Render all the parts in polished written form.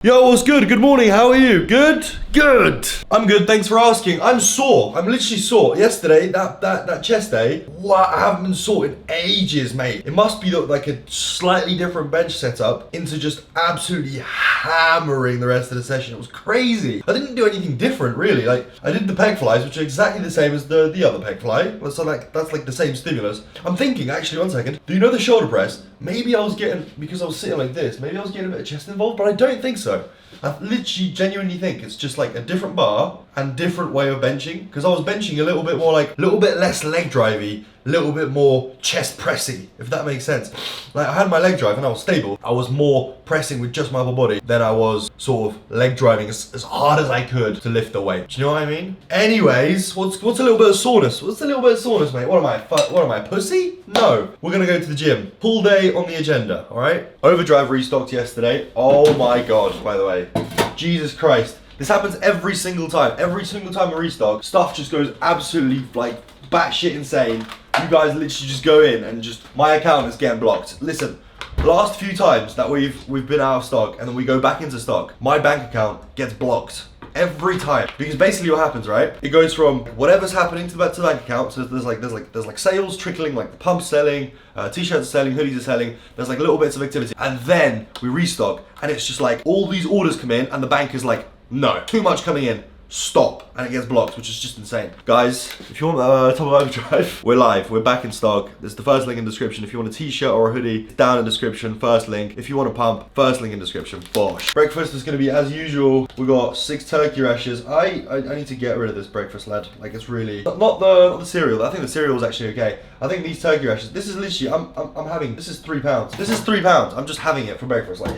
Yo, what's good? Good morning, how are you? Good? Good! I'm good, thanks for asking. I'm sore. I'm literally sore. Yesterday, that chest day, wow, I haven't been sore in ages, mate. It must be like a slightly different bench setup into just absolutely hammering the rest of the session. It was crazy. I didn't do anything different, really. Like, I did the pec flies, which are exactly the same as the other pec fly. So that's like the same stimulus. I'm thinking, actually, one second. Do you know the shoulder press? Maybe I was getting, because I was sitting like this, maybe I was getting a bit of chest involved, but I don't think so. I literally genuinely think it's just like a different bar and different way of benching, because I was benching a little bit more like, a little bit less leg drivey, a little bit more chest pressy, if that makes sense. Like, I had my leg drive and I was stable. I was more pressing with just my upper body than I was sort of leg driving as hard as I could to lift the weight. Do you know what I mean? Anyways, what's a little bit of soreness? What's a little bit of soreness, mate? What am I, pussy? No, we're gonna go to the gym. Pull day on the agenda, all right? Overdrive restocked yesterday. Oh my God, by the way. Jesus Christ. This happens every single time. Every single time I restock, stuff just goes absolutely like batshit insane. You guys literally just go in and just, my account is getting blocked. Listen, the last few times that we've been out of stock and then we go back into stock, my bank account gets blocked. Every time. Because basically what happens, right? It goes from whatever's happening to the bank account. So there's like sales trickling, like the pump's selling, t-shirts are selling, hoodies are selling. There's like little bits of activity. And then we restock and it's just like all these orders come in and the bank is like, no, too much coming in. Stop, and it gets blocked, which is just insane. Guys, if you want top of overdrive, we're live, we're back in stock. There's the first link in the description. If you want a t-shirt or a hoodie, down in the description, first link. If you want a pump, first link in the description. Bosh. Breakfast is gonna be as usual. We got 6 turkey rashers. I need to get rid of this breakfast, lad. Like, it's really not the cereal. I think the cereal is actually okay. I think these turkey rashers, this is literally, I'm having, this is £3. This is £3. I'm just having it for breakfast. Like,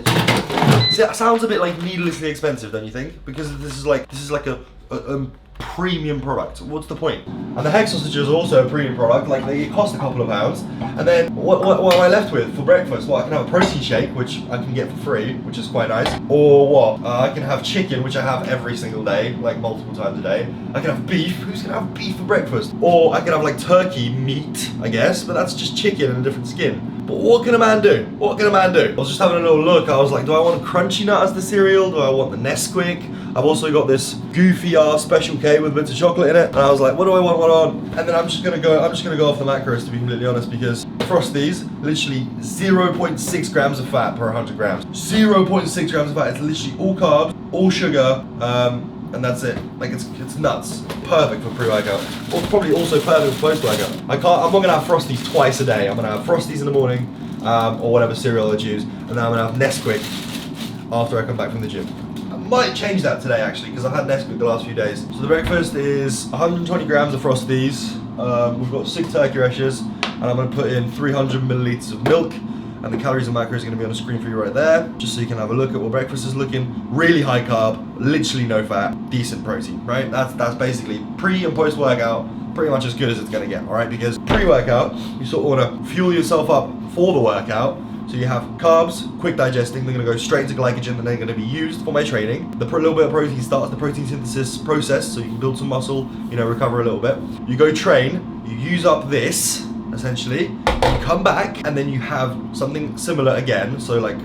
see, it sounds a bit like needlessly expensive, don't you think? Because this is like a premium product. What's the point? And the Hex sausages are also a premium product. Like, they cost a couple of pounds. And then what am I left with for breakfast? Well, I can have a protein shake, which I can get for free, which is quite nice. Or what? I can have chicken, which I have every single day, like multiple times a day. I can have beef. Who's gonna have beef for breakfast? Or I can have like turkey meat, I guess, but that's just chicken in a different skin. But what can a man do? What can a man do? I was just having a little look. I was like, do I want a crunchy nut as the cereal? Do I want the Nesquik? I've also got this goofy ass Special K with bits of chocolate in it. And I was like, what do I want? And then I'm just gonna go off the macros, to be completely honest, because Frosties, literally 0.6 grams of fat per 100 grams. 0.6 grams of fat. It's literally all carbs, all sugar, and that's it. Like, it's nuts. Perfect for pre-workout. Or probably also perfect for post-workout. I'm not gonna have Frosties twice a day. I'm gonna have Frosties in the morning, or whatever cereal I choose, and then I'm gonna have Nesquik after I come back from the gym. I might change that today, actually, because I've had Nesquik the last few days. So the breakfast is 120 grams of Frosties. We've got 6 turkey rashers, and I'm gonna put in 300 milliliters of milk. And the calories and macros are going to be on the screen for you right there, just so you can have a look at what breakfast is looking. Really high carb, literally no fat, decent protein, right? That's basically pre and post workout, pretty much as good as it's going to get, all right? Because pre-workout, you sort of want to fuel yourself up for the workout. So you have carbs, quick digesting, they're going to go straight into glycogen and they're going to be used for my training. The little bit of protein starts the protein synthesis process, so you can build some muscle, recover a little bit. You go train, you use up this, essentially, you come back and then you have something similar again, so like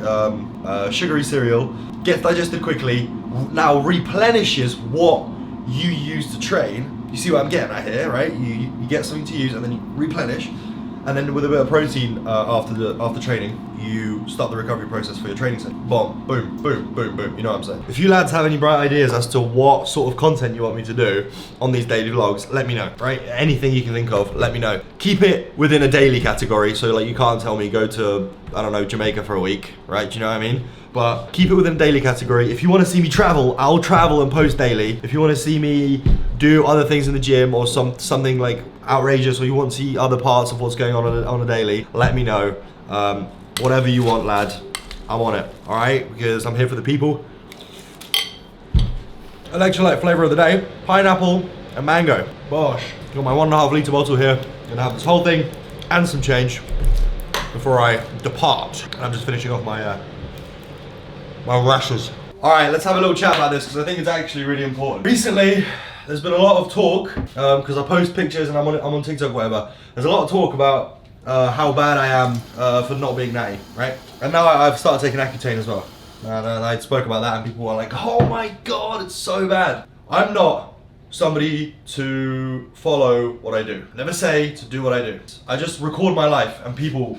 sugary cereal, gets digested quickly, now replenishes what you use to train. You see what I'm getting at here, right? You get something to use and then you replenish, and then with a bit of protein after training, you start the recovery process for your training session. Boom, boom, boom, boom, boom. You know what I'm saying? If you lads have any bright ideas as to what sort of content you want me to do on these daily vlogs, let me know, right? Anything you can think of, let me know. Keep it within a daily category, so like you can't tell me go to, I don't know, Jamaica for a week, right? Do you know what I mean? But keep it within a daily category. If you want to see me travel, I'll travel and post daily. If you want to see me do other things in the gym or something like outrageous, or you want to see other parts of what's going on a daily, let me know. Whatever you want, lad, I'm on it, all right? Because I'm here for the people. Electrolyte flavor of the day, pineapple and mango. Bosh. Got my 1.5 litre bottle here. Gonna have this whole thing and some change before I depart. And I'm just finishing off my my rashers. All right, let's have a little chat about this because I think it's actually really important. Recently, there's been a lot of talk, because I post pictures and I'm on TikTok, whatever. There's a lot of talk about how bad I am for not being natty, right? And now I've started taking Accutane as well. And I spoke about that and people were like, oh my God, it's so bad. I'm not somebody to follow what I do. Never say to do what I do. I just record my life and people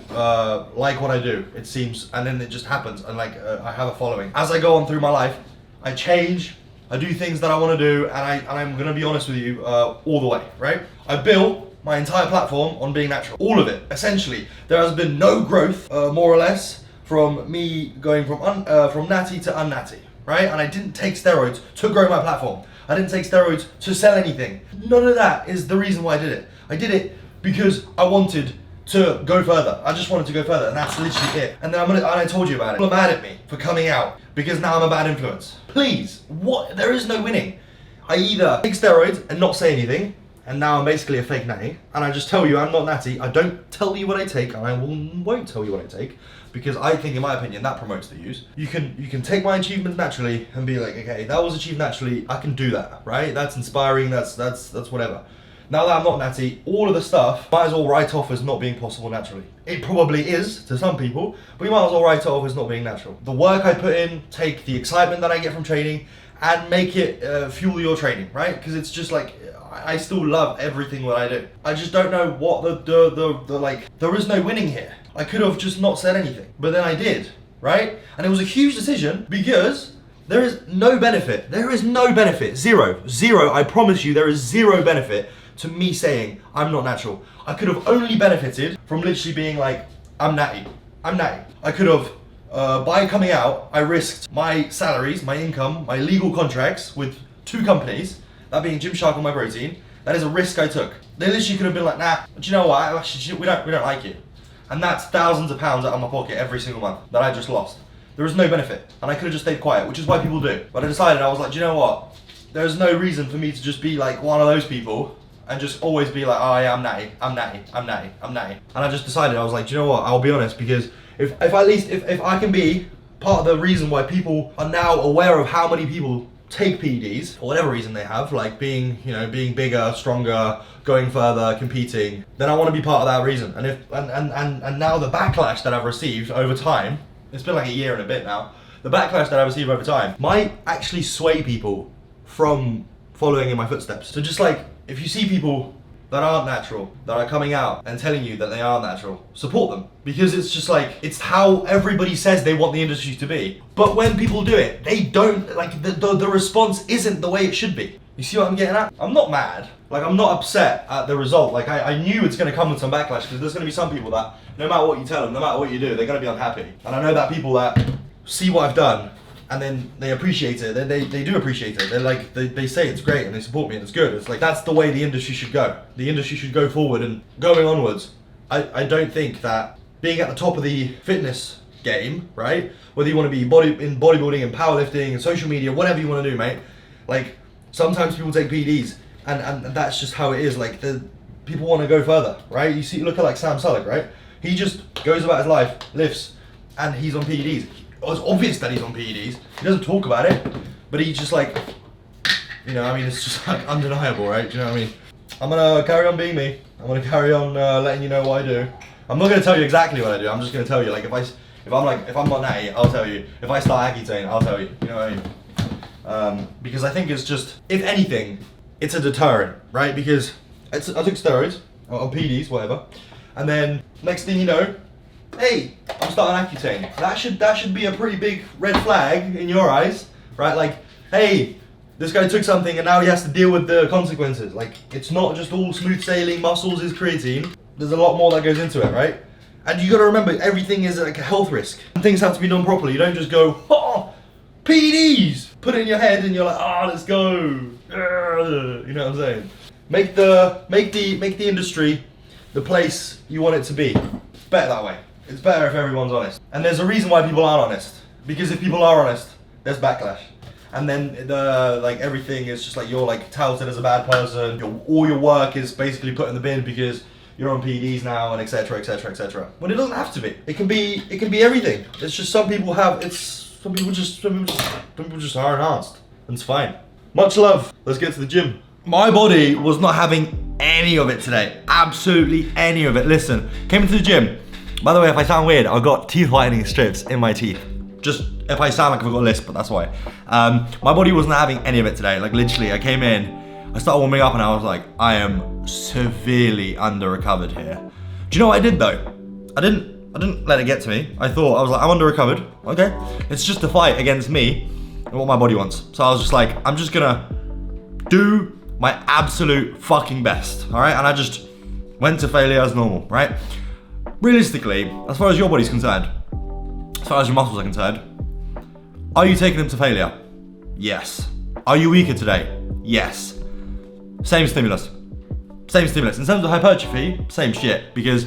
like what I do, it seems, and then it just happens, and like I have a following. As I go on through my life, I change, I do things that I want to do, and I'm gonna be honest with you all the way, right? I built my entire platform on being natural. All of it, essentially. There has been no growth, more or less, from me going from natty to unnatty, right? And I didn't take steroids to grow my platform. I didn't take steroids to sell anything. None of that is the reason why I did it. I did it because I wanted to go further. I just wanted to go further, and that's literally it. And then I told you about it. People are mad at me for coming out because now I'm a bad influence. Please, what? There is no winning. I either take steroids and not say anything, and now I'm basically a fake natty, and I just tell you I'm not natty. I don't tell you what I take, and I won't tell you what I take, because I think, in my opinion, that promotes the use. You can take my achievements naturally and be like, okay, that was achieved naturally, I can do that, right? That's inspiring, that's whatever. Now that I'm not natty, all of the stuff might as well write off as not being possible naturally. It probably is to some people, but you might as well write it off as not being natural. The work I put in, take the excitement that I get from training, and make it fuel your training, right? Because it's just like, I still love everything that I do. I just don't know what the like, there is no winning here. I could have just not said anything, but then I did, right? And it was a huge decision because there is no benefit. There is no benefit, zero, I promise you, there is zero benefit to me saying I'm not natural. I could have only benefited from literally being like, I'm natty. I could have, by coming out, I risked my salaries, my income, my legal contracts with 2 companies, that being Gymshark and My Protein. That is a risk I took. They literally could have been like, nah, do you know what? Actually, we don't like you. And that's thousands of pounds out of my pocket every single month that I just lost. There is no benefit, and I could have just stayed quiet, which is why people do. But I decided, I was like, do you know what? There's no reason for me to just be like one of those people and just always be like, oh yeah, I'm natty. And I just decided, I was like, do you know what? I'll be honest, because if I can be part of the reason why people are now aware of how many people take PEDs for whatever reason they have, like being bigger, stronger, going further, competing, then I want to be part of that reason. And now the backlash that I've received over time, it's been like a year and a bit now, the backlash that I receive over time might actually sway people from following in my footsteps. So just like, if you see people that aren't natural, that are coming out and telling you that they are natural, support them. Because it's just like, it's how everybody says they want the industry to be. But when people do it, they don't, like, the response isn't the way it should be. You see what I'm getting at? I'm not mad. Like, I'm not upset at the result. Like, I knew it's gonna come with some backlash, because there's gonna be some people that, no matter what you tell them, no matter what you do, they're gonna be unhappy. And I know that people that see what I've done, and then they appreciate it, they do appreciate it. They're like, they say it's great and they support me and it's good. It's like, that's the way the industry should go. The industry should go forward, and going onwards, I don't think that being at the top of the fitness game, right? Whether you want to be in bodybuilding and powerlifting and social media, whatever you want to do, mate. Like, sometimes people take PEDs and that's just how it is. Like, people want to go further, right? You look at like Sam Sulek, right? He just goes about his life, lifts, and he's on PEDs. It's obvious that he's on PEDs. He doesn't talk about it, but he's just like, it's just like undeniable, right? Do you know what I mean? I'm gonna carry on being me. I'm gonna carry on letting you know what I do. I'm not gonna tell you exactly what I do. I'm just gonna tell you, like, if I'm not natty, I'll tell you. If I start Accutane, I'll tell you. You know what I mean? Because I think it's just, if anything, it's a deterrent, right? Because I took steroids, or PEDs, whatever, and then next thing you know, hey, I'm starting Accutane. That should be a pretty big red flag in your eyes, right? Like, hey, this guy took something and now he has to deal with the consequences. Like, it's not just all smooth sailing, muscles is creatine. There's a lot more that goes into it, right? And you gotta remember, everything is like a health risk. And things have to be done properly. You don't just go, oh, PEDs! Put it in your head and you're like, let's go. You know what I'm saying? Make the industry the place you want it to be. It's better that way. It's better if everyone's honest. And there's a reason why people aren't honest. Because if people are honest, there's backlash. And then everything is just like, you're like touted as a bad person. All your work is basically put in the bin because you're on PEDs now, and etc, etc, etc. When it doesn't have to be. It can be everything. It's just some people just aren't honest. And it's fine. Much love. Let's get to the gym. My body was not having any of it today. Absolutely any of it. Listen, came into the gym. By the way, if I sound weird, I've got teeth whitening strips in my teeth. Just if I sound like I've got a lisp, but that's why. My body wasn't having any of it today. Like literally, I came in, I started warming up and I was like, I am severely under-recovered here. Do you know what I did though? I didn't let it get to me. I was like, I'm under-recovered, okay? It's just a fight against me and what my body wants. So I was just like, I'm just gonna do my absolute fucking best, all right? And I just went to failure as normal, right? Realistically, as far as your body's concerned, as far as your muscles are concerned, are you taking them to failure? Yes. Are you weaker today? Yes. Same stimulus. In terms of hypertrophy, same shit, because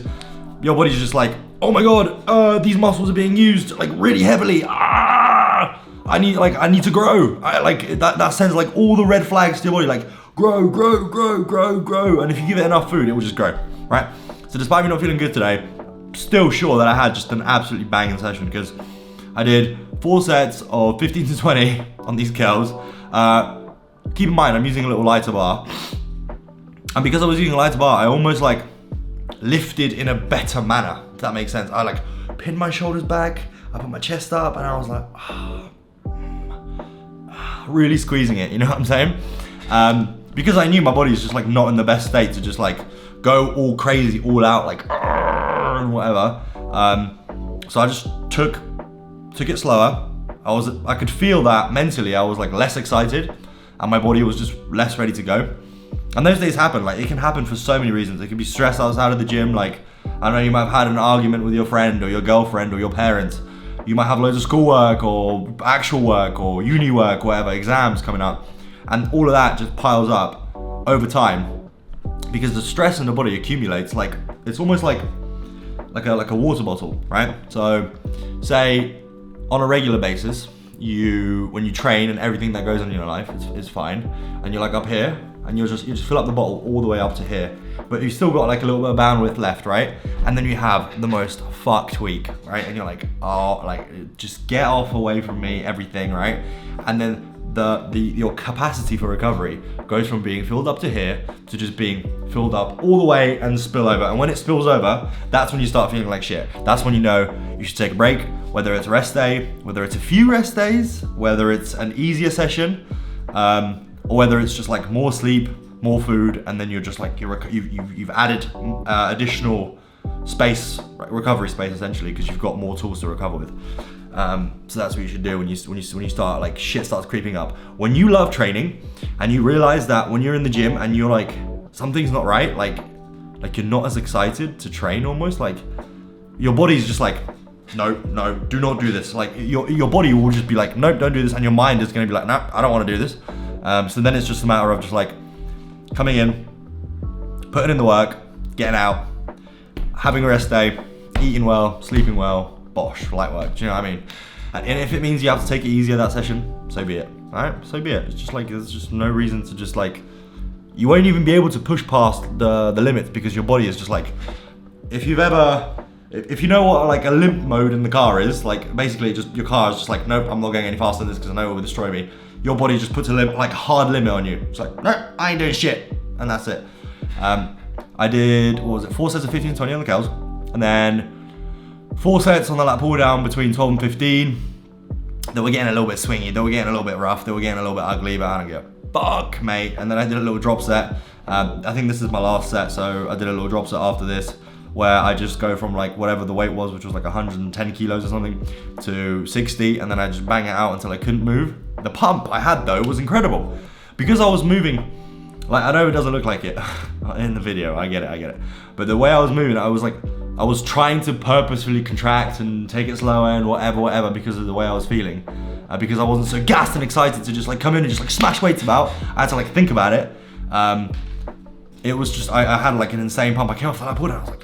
your body's just like, oh my god, these muscles are being used like really heavily. I need to grow. That sends like all the red flags to your body, like grow. And if you give it enough food, it will just grow, right? So despite me not feeling good today, still sure that I had just an absolutely banging session because I did 4 sets of 15 to 20 on these curls. Keep in mind, I'm using a little lighter bar. And because I was using a lighter bar, I almost like lifted in a better manner, if that makes sense. I like pinned my shoulders back, I put my chest up, and I was like, really squeezing it, you know what I'm saying? Because I knew my body is just like not in the best state to just like go all crazy, all out, like, and whatever. So I just took it slower. I could feel that mentally I was like less excited and my body was just less ready to go. And those days happen, like it can happen for so many reasons. It could be stress outside of the gym, like, I don't know, you might have had an argument with your friend or your girlfriend or your parents. You might have loads of schoolwork or actual work or uni work, whatever, exams coming up. And all of that just piles up over time because the stress in the body accumulates. Like, it's almost like a water bottle, right? So say on a regular basis, when you train and everything that goes on in your life is fine, and you're like up here, and you just fill up the bottle all the way up to here, but you've still got like a little bit of bandwidth left, right? And then you have the most fucked week, right? And you're like, oh, like just get off away from me, everything, right? And then your capacity for recovery goes from being filled up to here to just being filled up all the way and spill over. And when it spills over, that's when you start feeling like shit. That's when you know you should take a break, whether it's a rest day, whether it's a few rest days, whether it's an easier session, or whether it's just like more sleep, more food, and then you're just like you've added additional space, recovery space essentially, because you've got more tools to recover with. So that's what you should do when you start like shit starts creeping up. When you love training and you realize that when you're in the gym and you're like something's not right, like you're not as excited to train, almost like your body's just like, no, do not do this. Like your body will just be like, nope, don't do this, and your mind is going to be like, no, I don't want to do this. So then it's just a matter of just like coming in, putting in the work, getting out, having a rest day, eating well, sleeping well, bosh, light work, do you know what I mean? And if it means you have to take it easier that session, so be it, alright? So be it. It's just like, there's just no reason to just like, you won't even be able to push past the limits because your body is just like, if you know what like a limp mode in the car is, like basically just your car is just like, nope, I'm not going any faster than this because I know it will destroy me. Your body just puts a hard limit on you. It's like, no, I ain't doing shit, and that's it. I did, 4 sets of 15 to 20 on the cows, and then 4 sets on the lat pull down between 12 and 15. They were getting a little bit swingy, they were getting a little bit rough, they were getting a little bit ugly, but I don't give a fuck, mate. And then I did a little drop set. I think this is my last set, so I did a little drop set after this, where I just go from like whatever the weight was, which was like 110 kilos or something, to 60, and then I just bang it out until I couldn't move. The pump I had though was incredible, because I was moving, like, I know it doesn't look like it in the video, I get it, but the way I was moving, I was trying to purposefully contract and take it slower and whatever, because of the way I was feeling, because I wasn't so gassed and excited to just like come in and just like smash weights about. I had to like think about it. It was just, I had like an insane pump. I came off that pull down, I was like,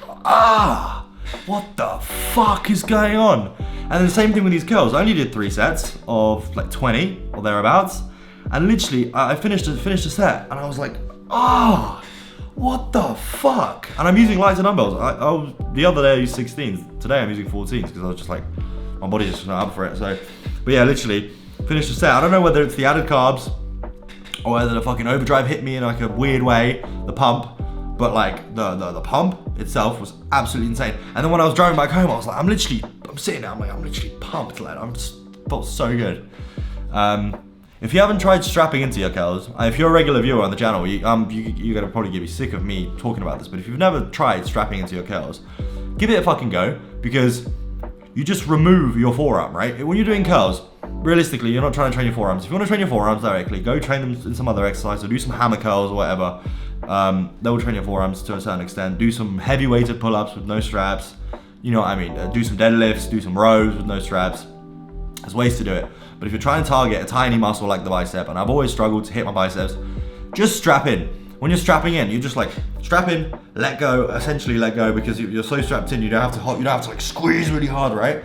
what the fuck is going on? And then the same thing with these curls. I only did 3 sets of like 20 or thereabouts, and literally I finished a set and I was like, what the fuck? And I'm using lighter dumbbells. The other day I used 16s. Today I'm using 14s because I was just like, my body's just not up for it. So, but yeah, literally finished the set. I don't know whether it's the added carbs or whether the fucking overdrive hit me in like a weird way, the pump, but like the pump itself was absolutely insane. And then when I was driving back home, I was like, I'm I'm sitting there, I'm literally pumped, lad. Felt so good. If you haven't tried strapping into your curls, if you're a regular viewer on the channel, you're gonna probably get sick of me talking about this, but if you've never tried strapping into your curls, give it a fucking go, because you just remove your forearm, right? When you're doing curls, realistically, you're not trying to train your forearms. If you want to train your forearms directly, go train them in some other exercise, or do some hammer curls or whatever. That will train your forearms to a certain extent. Do some heavy weighted pull-ups with no straps. You know what I mean? Do some deadlifts, do some rows with no straps. There's ways to do it. But if you're trying to target a tiny muscle like the bicep, and I've always struggled to hit my biceps, just strap in. When you're strapping in, you just like strap in, let go, essentially let go, because you're so strapped in, you don't have to like squeeze really hard, right?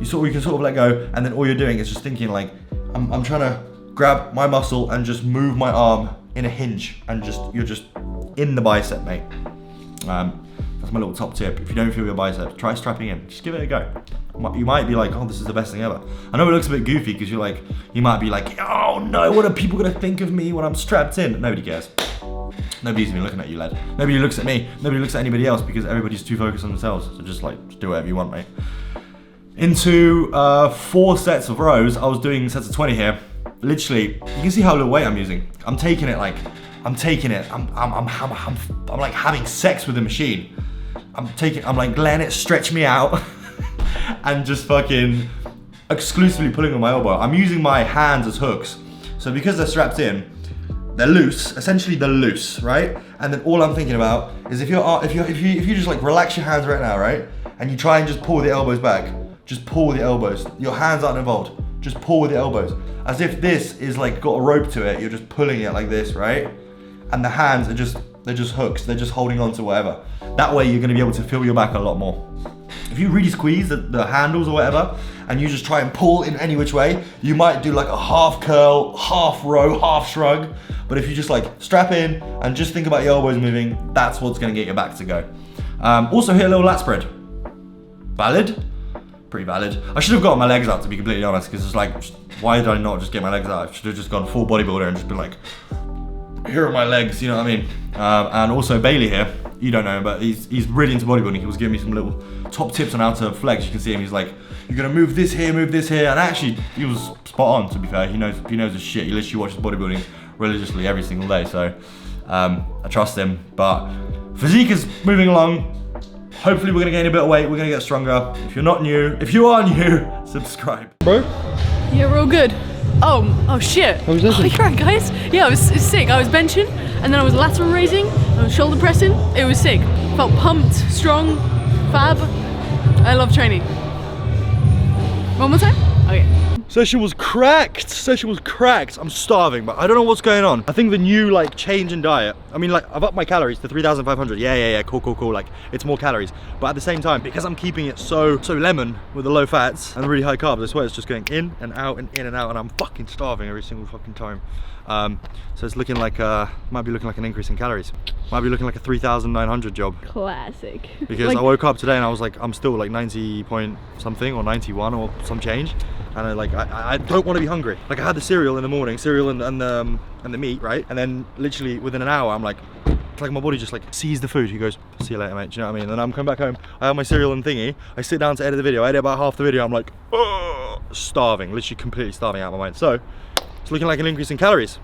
You can sort of let go, and then all you're doing is just thinking like, I'm trying to grab my muscle and just move my arm in a hinge, and you're just in the bicep, mate. That's my little top tip. If you don't feel your biceps, try strapping in. Just give it a go. You might be like, oh, this is the best thing ever. I know it looks a bit goofy, because you might be like, oh no, what are people gonna think of me when I'm strapped in? Nobody cares. Nobody's even looking at you, lad. Nobody looks at me. Nobody looks at anybody else, because everybody's too focused on themselves. So just do whatever you want, mate. Into 4 sets of rows. I was doing sets of 20 here. Literally, you can see how little weight I'm using. I'm taking it. I'm like having sex with the machine. I'm like letting it stretch me out and just fucking exclusively pulling on my elbow. I'm using my hands as hooks. So because they're strapped in, they're loose. Essentially, they're loose, right? And then all I'm thinking about is if you just like relax your hands right now, right? And you try and just pull the elbows back. Just pull with the elbows. Your hands aren't involved. Just pull with the elbows. As if this is like got a rope to it. You're just pulling it like this, right? And the hands are they're just hooks. They're just holding on to whatever. That way you're gonna be able to feel your back a lot more. If you really squeeze the handles or whatever, and you just try and pull in any which way, you might do like a half curl, half row, half shrug. But if you just like strap in and just think about your elbows moving, that's what's gonna get your back to go. Also hit a little lat spread. Valid? Pretty valid. I should have got my legs out, to be completely honest, because it's like, why did I not just get my legs out? I should have just gone full bodybuilder and just been like, here are my legs, you know what I mean? And also Bailey here, you don't know him, but he's really into bodybuilding. He was giving me some little top tips on how to flex. You can see him, he's like, you're gonna move this here, and actually, he was spot on, to be fair. He knows his shit. He literally watches bodybuilding religiously every single day, so I trust him. But physique is moving along. Hopefully we're gonna gain a bit of weight, we're gonna get stronger. If you are new, subscribe. Bro? Yeah, we're all good. Oh shit. How was that? Oh, you're right, guys. Yeah, it was sick. I was benching, and then I was lateral raising, I was shoulder pressing. It was sick. Felt pumped, strong, fab. I love training. One more time? Okay. Session was cracked. I'm starving, but I don't know what's going on. I think the new like change in diet, I mean, like I've upped my calories to 3,500. Yeah, cool. Like it's more calories. But at the same time, because I'm keeping it so lemon with the low fats and the really high carbs, I swear it's just going in and out and in and out, and I'm fucking starving every single fucking time. So it's looking like, might be looking like an increase in calories. Might be looking like a 3,900 job. Classic. Because like, I woke up today and I was like, I'm still like 90 point something or 91 or some change. And I don't want to be hungry. Like I had the cereal in the morning, and the meat, right? And then literally within an hour, I'm like, it's like my body just like sees the food. He goes, see you later, mate. Do you know what I mean? And then I'm coming back home, I have my cereal and thingy. I sit down to edit the video. I edit about half the video. I'm like, starving, literally completely starving out of my mind. So it's looking like an increase in calories.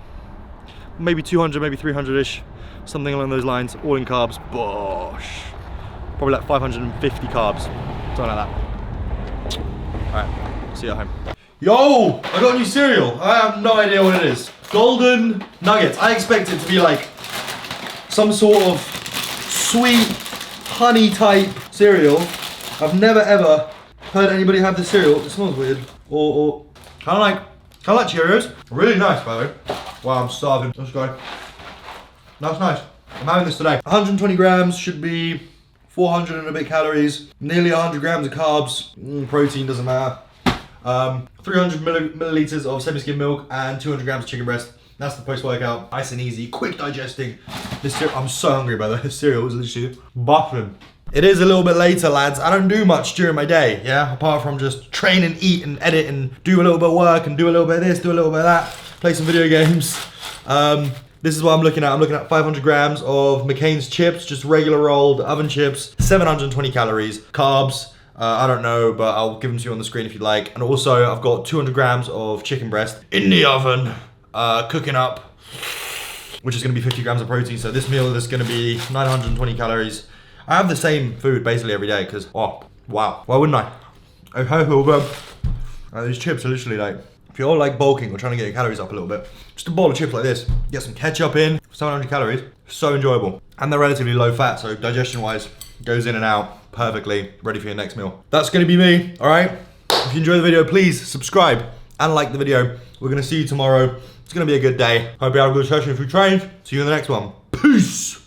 Maybe 200, maybe 300-ish, something along those lines, all in carbs. Bosh. Probably like 550 carbs, something like that. All right, see you at home. Yo, I got a new cereal. I have no idea what it is. Golden nuggets. I expect it to be like some sort of sweet honey type cereal. I've never ever heard anybody have this cereal. It smells weird. Or kind of like Cheerios. Really nice, by the way. Wow, I'm starving. Let's go. That's nice. I'm having this today. 120 grams, should be 400 and a bit calories. Nearly 100 grams of carbs. Protein, doesn't matter. 300 milliliters of semi-skim milk and 200 grams of chicken breast. That's the post-workout. Nice and easy, quick digesting. This cereal, I'm so hungry, by the way. This cereal is literally buffing. It is a little bit later, lads. I don't do much during my day, yeah? Apart from just train and eat and edit and do a little bit of work and do a little bit of this, do a little bit of that, play some video games. This is what I'm looking at. I'm looking at 500 grams of McCain's chips, just regular rolled oven chips, 720 calories, carbs, I don't know, but I'll give them to you on the screen if you'd like. And also, I've got 200 grams of chicken breast in the oven, cooking up, which is gonna be 50 grams of protein. So this meal is gonna be 920 calories. I have the same food basically every day, because, oh, wow. Why wouldn't I? These chips are literally like, if you're like bulking or trying to get your calories up a little bit, just a bowl of chips like this, get some ketchup in, 700 calories, so enjoyable. And they're relatively low fat, so digestion wise, goes in and out perfectly, ready for your next meal. That's gonna be me, all right? If you enjoyed the video, please subscribe and like the video. We're gonna see you tomorrow. It's gonna be a good day. Hope you have a good session if you trained. See you in the next one. Peace.